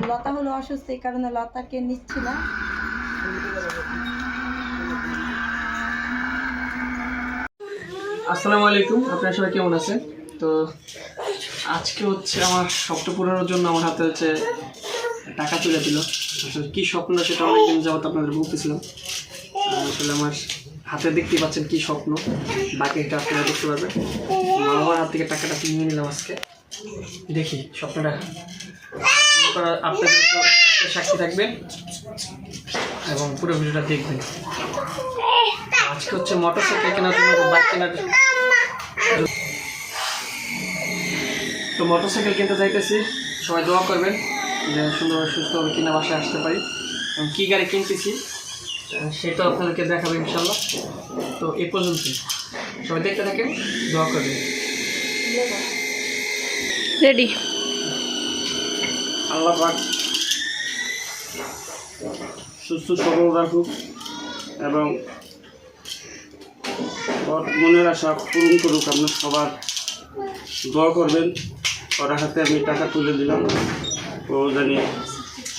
লতা হলো অসুস্থ, এই কারণে লতাকে নিচ্ছি না। আসসালামু আলাইকুম, আপনারা সবাই কেমন আছেন? তো আজকে হচ্ছে আমার স্বপ্ন পূরণের জন্য আমার হাতে হচ্ছে টাকা তুলে দিল। আসলে কী স্বপ্ন সেটা অনেকদিন যাবত আপনাদের বলতেছিলাম। আসলে আমার হাতে দেখতেই পাচ্ছেন কী স্বপ্ন, বাকিটা আপনারা দেখতে পারবেন। আমার হাত থেকে টাকাটা নিয়ে নিলাম আজকে। দেখি স্বপ্নটা আপনাদের সাক্ষী থাকবেন এবং পুরো ভিডিওটা দেখবেন। আজকে হচ্ছে মোটরসাইকেল কেনার জন্য, বাইক কেনার, তো মোটরসাইকেল কিনতে যাইতেছি। সবাই দোয়া করবেন যে সুন্দরভাবে সুস্থভাবে কিনা বাসায় আসতে পারি। এবং কী গাড়ি কিনতেছি সেটা আপনাদেরকে দেখাবো ইনশাল্লাহ। তো এই পর্যন্ত সবাই দেখতে থাকেন, দোয়া করবেন। রেডি। আল্লাহ পাক সুস্থ সবল রাখুক এবং মনের আশা পূরণ করুক। আপনার সবার দোয়া করবেন। ওর হাতে আমি টাকা তুলে দিলাম, ও জানি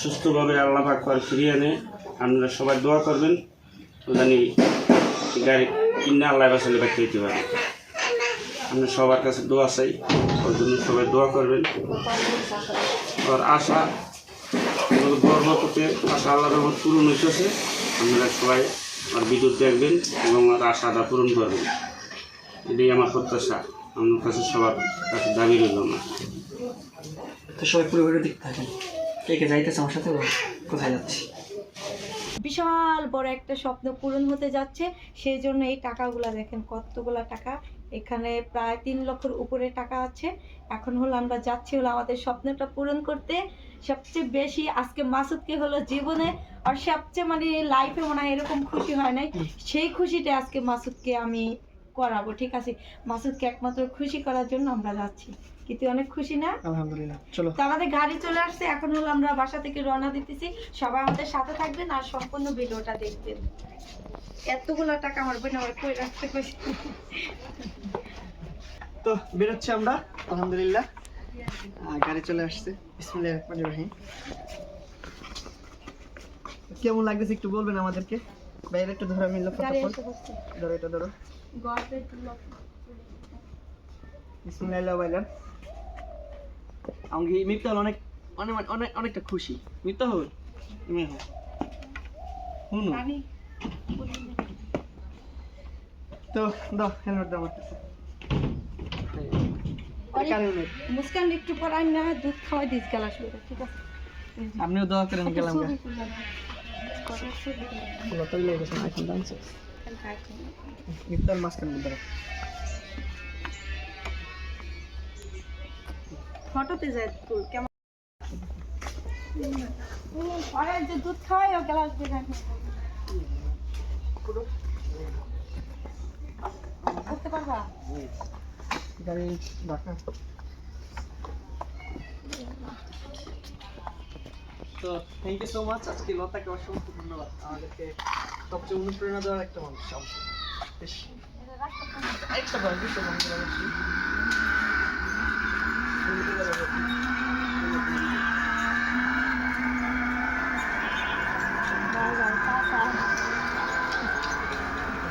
সুস্থভাবে আল্লাহ পাক করে ফিরিয়ে আনে। আপনারা সবাই দোয়া করবেন, ও জানি গাড়ি কিনে আল্লাহ বাসালে বাকি দিতে পারে। আমরা সবার কাছে দোয়া চাই, ওর জন্য সবাই দোয়া করবেন। ওর আশা গর্ব করতে আশা আল্লাহর রহমত পূরণ হয়েছে। আপনারা সবাই আর বিদ্যুৎ দেখবেন এবং আর আশাটা পূরণ করবেন, এটাই আমার প্রত্যাশা। আমার কাছে সবার কাছে দাবি রইল আমার। তো সবাই পুরো ভিডিও দেখতে থাকেন। কে কে যাইতেছে আমার সাথে, কোথায় যাচ্ছি? বিশাল বড় একটা স্বপ্ন পূরণ হতে যাচ্ছে, সেই জন্য এই টাকাগুলা দেখেন কতগুলা টাকা। এখানে প্রায় 3 লক্ষের উপরে টাকা আছে। এখন হলো আমরা যাচ্ছি হলো আমাদের স্বপ্নটা পূরণ করতে। সবচেয়ে বেশি আজকে মাসুদকে হলো জীবনে আর সবচেয়ে মানে লাইফে মনে হয় এরকম খুশি হয় নাই, সেই খুশিটা আজকে মাসুদকে আমি করাবো। ঠিক আছে, মাসুদকে একমাত্র খুশি করার জন্য আমরা যাচ্ছি। কিন্তু অনেক খুশি না? আলহামদুলিল্লাহ। চলো, তো আমাদের গাড়ি চলে আসছে, এখন হলো আমরা বাসা থেকে রওনা দিতেছি। সবাই আমাদের সাথে থাকবেন আর সম্পূর্ণ ভিডিওটা দেখবেন। এতগুলা টাকা আমার বোন আমার কই রাখতে কইছে। তো বেরোচ্ছি আমরা আলহামদুলিল্লাহ। গাড়ি চলে আসছে। বিসমিল্লাহির রহমানির রহিম। কেমন লাগতেছে একটু বলবেন আমাদেরকে? বাইরে একটু ধরে আমি ধরো, এটা ধরো। বিসমিল্লাহির আমি মিফতাহ অনেক অনেক অনেক অনেকটা খুশি। মিফতাহ হুনু তো দাও হেলমেট দাও আমার কাছে। মুস্কান একটু পরাই না, দুধ খাওয়াই দিস গেলাস। ঠিক আছে, আপনিও দোয়া করেন। গেলাম মিফতার মাঝখান ধরো। ফটোতে যায় তুই কেমন পরে যে দুধ খাওয়াই ও গেলাস দিয়ে করতে পারবা গাড়ি রাখা। তো থ্যাংক ইউ সো মাচ। আজকে লতাকে অসংখ্য ধন্যবাদ, আমাদেরকে সবচেয়ে অনুপ্রেরণা দেওয়ার একটা মানুষ। বেশ একটা বার দিতে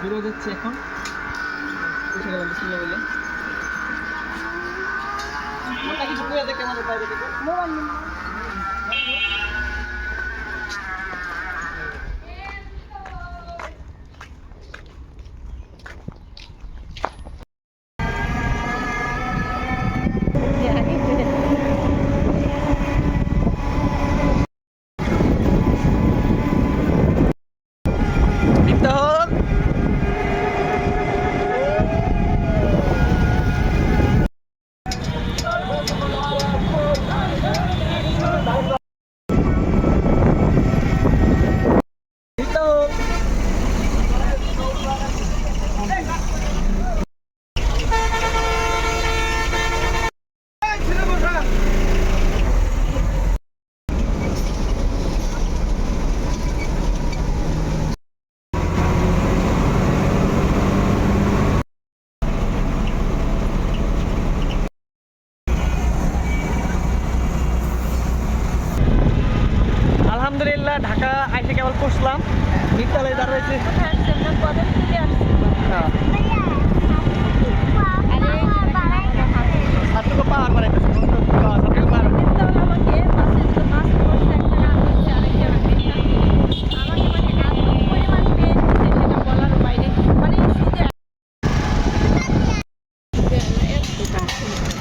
বেরো যাচ্ছে এখন। এসে গেলাম বিসমিল্লাহ বলে। ওটা কিছু করে দেখে আমাদের বাইরে থেকে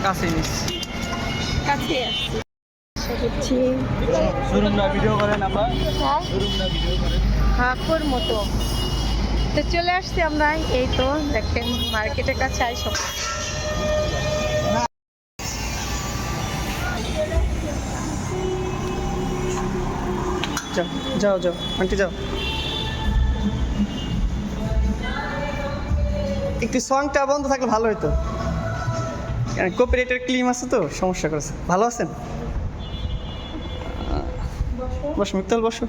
কাছে নিস কাছে আসছি আশা করছি শোরুম না ভিডিও করেন আমরা হ্যাঁ শোরুম না ভিডিও করেন হাঁকুর মতো তো চলে আসছি আমরা এই তো দেখেন মার্কেটের কাছে আইসব যাও যাও যাও আন্টি যাও একটু সংটা বন্ধ থাকলে ভালো হতো কপিরাইটের ক্লেম আছে তো সমস্যা করেছে ভালো আছেন বসো মিত্তাল বসো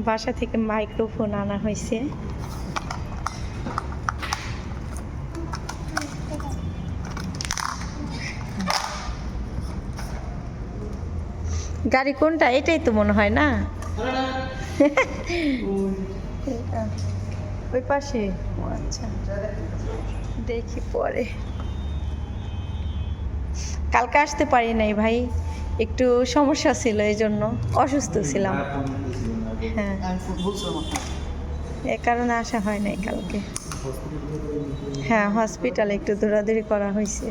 বাসা থেকে মাইক্রোফোন আনা হয়েছে গাড়ি কোনটা এটাই তো মনে হয় না ওই পাশে ও আচ্ছা দেখি পরে কালকে আসতে পারি নাই ভাই একটু সমস্যা ছিল এই জন্য অসুস্থ ছিলাম হ্যাঁ এ কারণে আসা হয় নাই কালকে হ্যাঁ হসপিটালে একটু দৌড়াদৌড়ি করা হয়েছে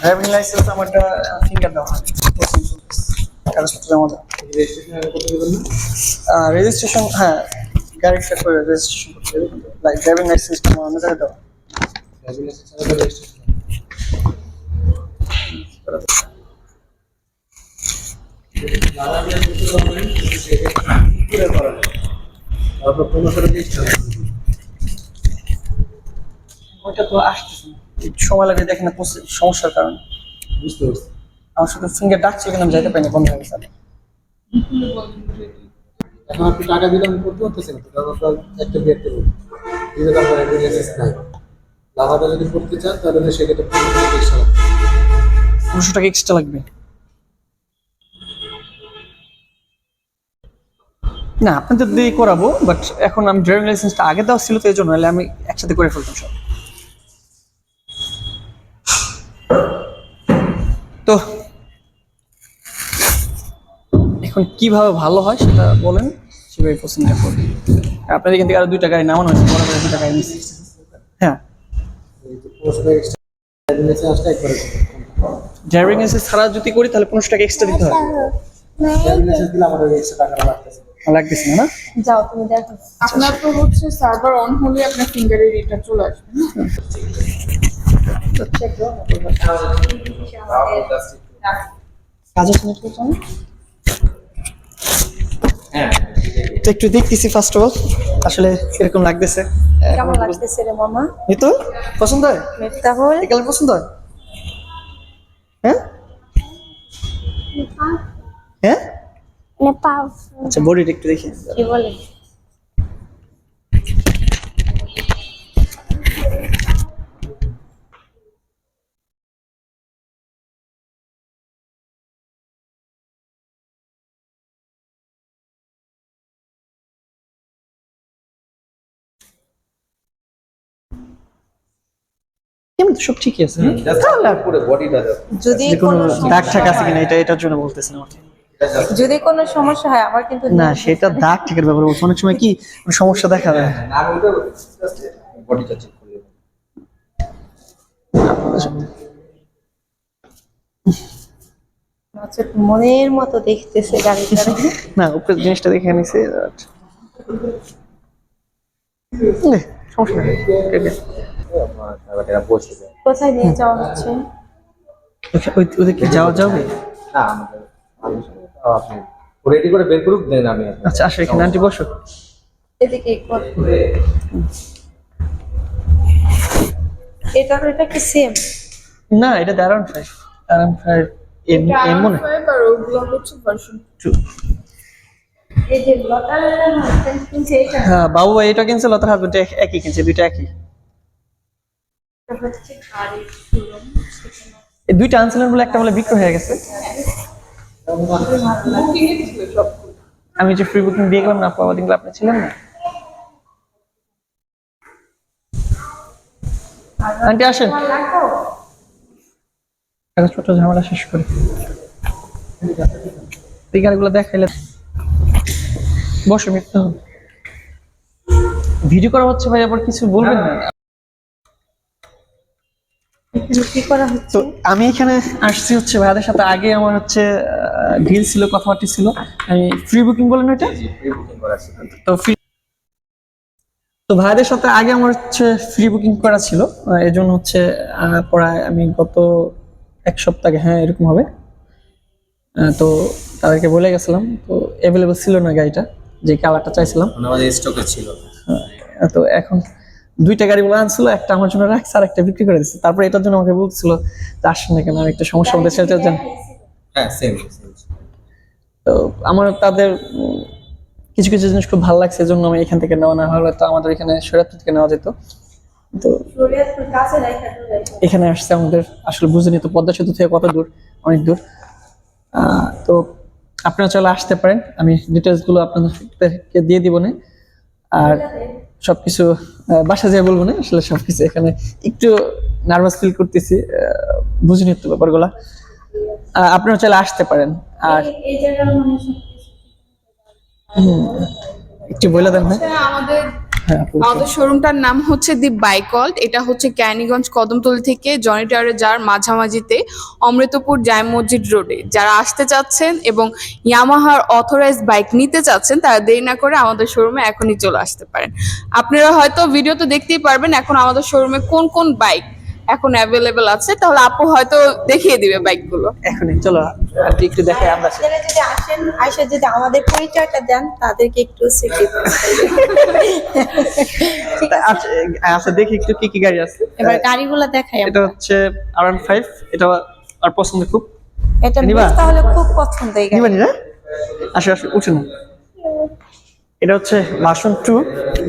ড্রাইভিং লাইসেন্স আমারটা ফিঙ্গার দেওয়া হয় কাগজপত্র জমা দাও রেজিস্ট্রেশন হ্যাঁ গাড়ি চেক করে রেজিস্ট্রেশন করতে হবে লাইক ড্রাইভিং লাইসেন্সটা আমার মেজারে দাও ওইটা তো আসতেছে না। একটু সময় লাগে দেখেন না সমস্যার কারণে বুঝতে পারছি আমার শুধু ফিঙ্গার ডাকছিল কিন্তু আমি যাইতে পারিনি বন্ধ হয়ে গেছে এখন আপনি টাকা দিলে আমি করতে পারতেছি না তো, কারণ আপনার একটা বিয়ে করতে দিলে আপনার একটা লাইসেন্স নাই লাভাটা যদি করতে চান তাহলে সেক্ষেত্রে 200 টাকা এক্সট্রা লাগবে না আপনাদের দিয়ে করাবো বাট এখন আমি ড্রাইভিং লাইসেন্সটা আগে দেওয়া ছিল তো এই জন্য নাহলে আমি একসাথে করে ফেলতাম সব তো এখন কিভাবে ভালো হয় সেটা বলেন সেভাবে পছন্দটা করবেন আপনাদের এখান থেকে আরো 2 টাকা নামানো হয়েছে বড় করে 2 টাকা নিচ্ছি হ্যাঁ 1500 টাকা এক্সট্রা আসলে একবারে ড্রাইভিং লাইসেন্স ছাড়া যদি করি তাহলে 500 টাকা এক্সট্রা দিতে হয় লাইসেন্স দিলে আমার এক্সট্রা টাকা লাগতেছে লাগতেছে না যাও তুমি দেখো আপনার তো হচ্ছে সার্ভার অন হলে আপনার ফিঙ্গারের এটা চলে আসবে কাজের সময় কি জানো তো একটু দেখতেছি ফার্স্ট অফ অল আসলে কিরকম লাগতেছে কেমন লাগতেছে রে মামা এই তো পছন্দ হয় মিফতাহুল এই কালার পছন্দ হয় হ্যাঁ হ্যাঁ আচ্ছা বডিটা একটু দেখি কি বলে এমনি তো সব ঠিকই আছে তাহলে আর পুরো বডিটা যদি যে কোনো কোনো দাগ ঠাক আছে কিনা এটার জন্য বলতেছেন আমাকে যদি কোনো সমস্যা হয় আমার কিন্তু না সেটা দাগ ঠিকের ব্যাপারে বলছি অনেক সময় কি সমস্যা দেখা যায় না ওটা বডিটা চেক করে আচ্ছা মনের মতো দেখতেছে গাড়িটা না উপরে জিনিসটা দেখে নিছে সমস্যা নেই আপনার টাকাটা পৌঁছে যায় কোথায় নিয়ে যাওয়া হচ্ছে ওদেরকে যাওয়া যাবে না আমাদের আপনি রেডি করে বের করুক দেন আমি আপনাকে আচ্ছা আসো এখানে আন্টি বসো এদিকে এটা কি সেম না এটা দারুণ ফাইভ এর মনে হয় আর ওগুলো হচ্ছে ভার্সন এই যে লতার হাজবেন্ড কিনছে এটা হ্যাঁ বাবু ভাই এটা কিনছে লতার হাজবেন্ড একই কিনছে দুইটা একই হচ্ছে গাড়ির শোরুম এই দুইটা আনছিলেন বলে একটা বলে বিক্রি হয়ে গেছে বুকিং এ ছিল সব আমি যে ফ্রি বুকিং দিয়ে গেলাম না আপু আমাদের আপনি ছিলেন না আন্টি আসেন, কাগজপত্র ঝামেলা শেষ করি। এই গাড়িগুলো দেখাইলে বসে মিথ্যা হবে। ভিডিও করা হচ্ছে ভাই, আবার কিছু বলবেন না। এখানে কি করা তো হচ্ছে? আমি এখানে আসছি হচ্ছে ভাইয়াদের সাথে, আগে আমার হচ্ছে ডিল ছিল, কথাবার্তা ছিল। আমি ফ্রি বুকিং বলেন ওইটা, তো ফ্রি, তো ভাইয়াদের সাথে আগে আমার হচ্ছে ফ্রি বুকিং করা ছিল। এই জন্য হচ্ছে প্রায় আমি গত এক সপ্তাহ আগে, হ্যাঁ এরকম হবে, তো তাদেরকে বলে গেছিলাম। তো অ্যাভেলেবল ছিল না গাড়িটা, যে কালারটা চাইছিলাম। আমাদের স্টকে ছিল। তো এখন দুইটা গাড়ি বলে আনছিল, একটা আমার জন্য রাখছে আর একটা বিক্রি করে দিচ্ছে। তারপরে এটার জন্য আমাকে বলছিল যে আসেন না কেন, আমি একটা সমস্যার মধ্যে ছেড়ে যান। হ্যাঁ সেম। তো আমার তাদের কিছু কিছু জিনিস খুব ভালো লাগছে, এজন্য আমি এখান থেকে নেওয়া, না হলে তো আমাদের এখানে শরীয়তপুর থেকে নেওয়া যেত। তো শরীয়তপুর কাছে রাখা তো এখানে আসছে আমাদের, আসলে বুঝিনি তো পদ্মা সেতু থেকে কত দূর, অনেক দূর। তো আপনারা চলে আসতে পারেন, আমি ডিটেলস গুলো আপনাদেরকে দিয়ে দিব না। আর সবকিছু বাসা যেয়ে বলবো না, আসলে সবকিছু এখানে একটু নার্ভাস ফিল করতেছি, বুঝিনি তো ব্যাপারগুলা। আপনারা চলে আসতে পারেন। আর এই জায়গার মানে সবকিছু একটু বলে দেন। হ্যাঁ আমাদের হ্যাঁ আপু, আমাদের শোরুমটার নাম হচ্ছে দি বাইকল্ট। এটা হচ্ছে ক্যানিগঞ্জ কদমতলী থেকে জনি টাওয়ারে যার মাঝামাঝিতে, অমৃতপুর জায় মসজিদ রোডে। যারা আসতে চাচ্ছেন এবং ইয়ামাহার অথরাইজ বাইক নিতে চাচ্ছেন, তারা দেরি না করে আমাদের শোরুমে এখনই চলে আসতে পারেন। আপনারা হয়তো ভিডিওতে দেখতেই পারবেন এখন আমাদের শোরুমে কোন কোন বাইক এখন অ্যাভেলেবেল আছে, তাহলে আপু হয়তো দেখিয়ে দিবে বাইকগুলো। এখনই চলো আর একটু দেখে আমরা। আপনারা যদি আসেন, আইসা যদি আমাদের পরিচয়টা দেন, তাদেরকে একটু আচ্ছা দেখি একটু কি কি গাড়ি আছে। এবার গাড়িগুলো দেখাই এটা আমরা। হচ্ছে R15, এটা আর পছন্দ খুব। এটা নিবা? বেশ তাহলে খুব পছন্দ এই গাড়ি। নিবেন না? আসো আসো, উঠে না। এটা হচ্ছে ভার্সন 2,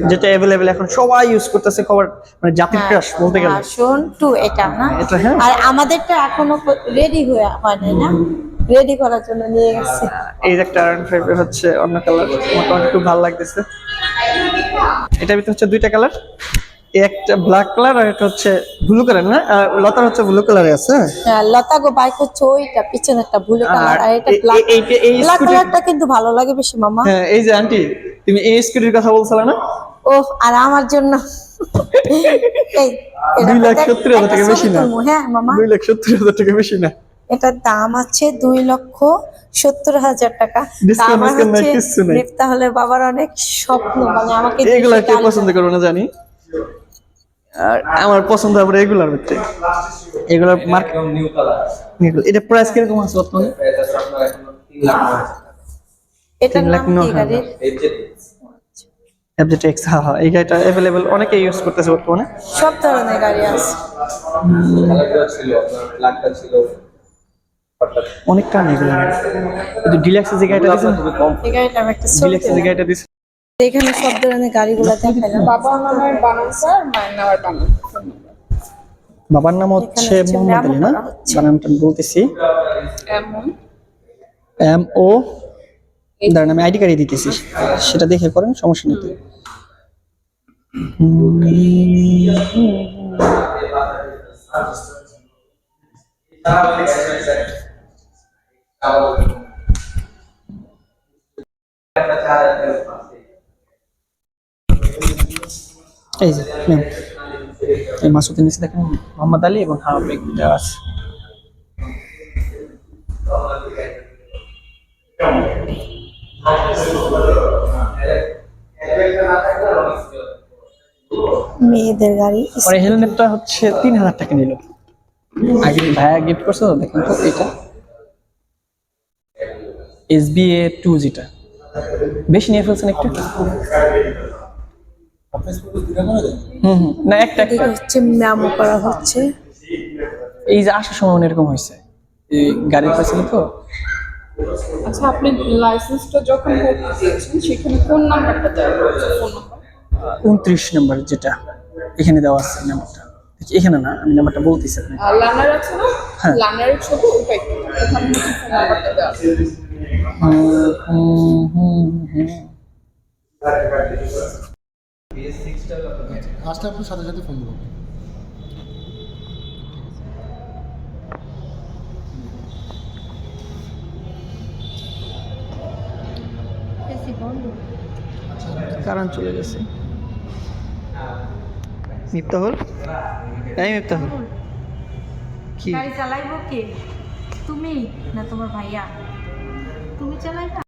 যেটা অ্যাভেলেবেল এখন সবাই ইউজ করতেছে, খবর মানে জাতির ক্রাশ বলতে গেলে। ভার্সন 2 এটা না? এটা হ্যাঁ। আর আমাদেরটা এখনো রেডি হয়নি না? রেডি করার জন্য নিয়ে গেছে। এই যে একটা R15 এর হচ্ছে অন্য কালার, মোটামুটি খুব ভালো লাগতেছে। এটার ভিতরে হচ্ছে দুইটা কালার, একটা ব্ল্যাক কালার আর একটা হচ্ছে ব্লু কালার। না লতার হচ্ছে ব্লু কালারে আছে। হ্যাঁ, লতাগো বাইক হচ্ছে ওইটা, পিছনে একটা ব্লু কালার, আর এটা এই- ব্ল্যাক। এই- এই ব্ল্যাক scooter- কালারটা কিন্তু ভালো লাগে বেশি মামা। হ্যাঁ এই যে আন্টি, তুমি এই স্কুটির কথা বলছিলে না? ওহ, আর আমার জন্য এই 2,70,000 টাকা বেশি না? হ্যাঁ মামা, 2,70,000 টাকা বেশি না? এটার দাম আছে 2,70,000 টাকা। Discount আমার মিসকাউন্ট নাই, হচ্ছে কিচ্ছু নাই। লিফট হলে বাবার অনেক স্বপ্ন, মানে আমাকে এগুলা দেশে কেউ গাড়ি- পছন্দ করবে না জানি, আর আমার পছন্দ আবার এগুলার ভিতরে, এগুলার মার্কেট। New colour. এটা প্রাইস কিরকম আছে বর্তমানে? এটা তো আপনার এখন 3 লাখ টাকা। এটার নাম কি 3,09,000 গাড়ির? এই যে FZX, হ্যাঁ হ্যাঁ, এই গাড়িটা অ্যাভেলেবেল, অনেকে ইউজ করতেছে বর্তমানে। সব ধরনের গাড়ি আছে। কালারটা ছিল আপনার ব্ল্যাকটা ছিল। অনেকটা নেই এগুলো, কিন্তু ডিলাক্স যে গাড়িটা দিয়েছে, খুবই কম। এই গাড়িটা আমি একটা ছবি ডিলাক্স যে দিলাম। গাড়িটা দিয়েছে, এখানে সব ধরনের গাড়িগুলো দেখাইলাম। বাবার নামের বানান স্যার, মায়ের নামের বানান। বাবার নাম হচ্ছে এখানে হচ্ছে মোহাম্মদ আলী, না নাম করা হচ্ছে। বানানটা বলতেছি, এমন MO, দাঁড়ান আমি আইডি কার্ডে দিতেছি, সেটা দেখে করেন, সমস্যা নেই তো। এই যে নেন। এই মাসুদের নিচে দেখেন মোহাম্মদ আলী এবং হাবিব দেওয়া আছে। মেয়েদের গাড়ি। পরে হেলমেটটা হচ্ছে 3,000 টাকা নিল, আগে ভাইয়া গিফট করছে তো, দেখেন তো এটা SBA 2, যেটা বেশি নিয়ে ফেলছেন একটু। না একটা এদিকে হচ্ছে মেমো করা হচ্ছে। এই যে আসার সময় এরকম হয়েছে, এই গাড়ির পাশে তো। আচ্ছা, আপনি লাইসেন্সটা যখন করতে দিয়েছেন সেখানে কোন নাম্বারটা দেওয়া হয়েছে? ফোন নাম্বার 29 নম্বর যেটা এখানে দেওয়া আছে নাম্বারটা, এখানে না, আমি নাম্বারটা বলতেছি আপনাকে। আর লার্নার আছে না? হ্যাঁ। লার্নারের ছবি ওটাই, ওখানে হচ্ছে ফোন নাম্বারটা দেওয়া আছে। আসলে আপনার সাথে সাথে ফোন করবো। এসি বন্ধ। কারেন্ট চলে গেছে। মিফতাহুল, এই মিফতাহুল কি গাড়ি চালাইবো কে? তুমি না তোমার ভাইয়া? তুমি চালাইবা?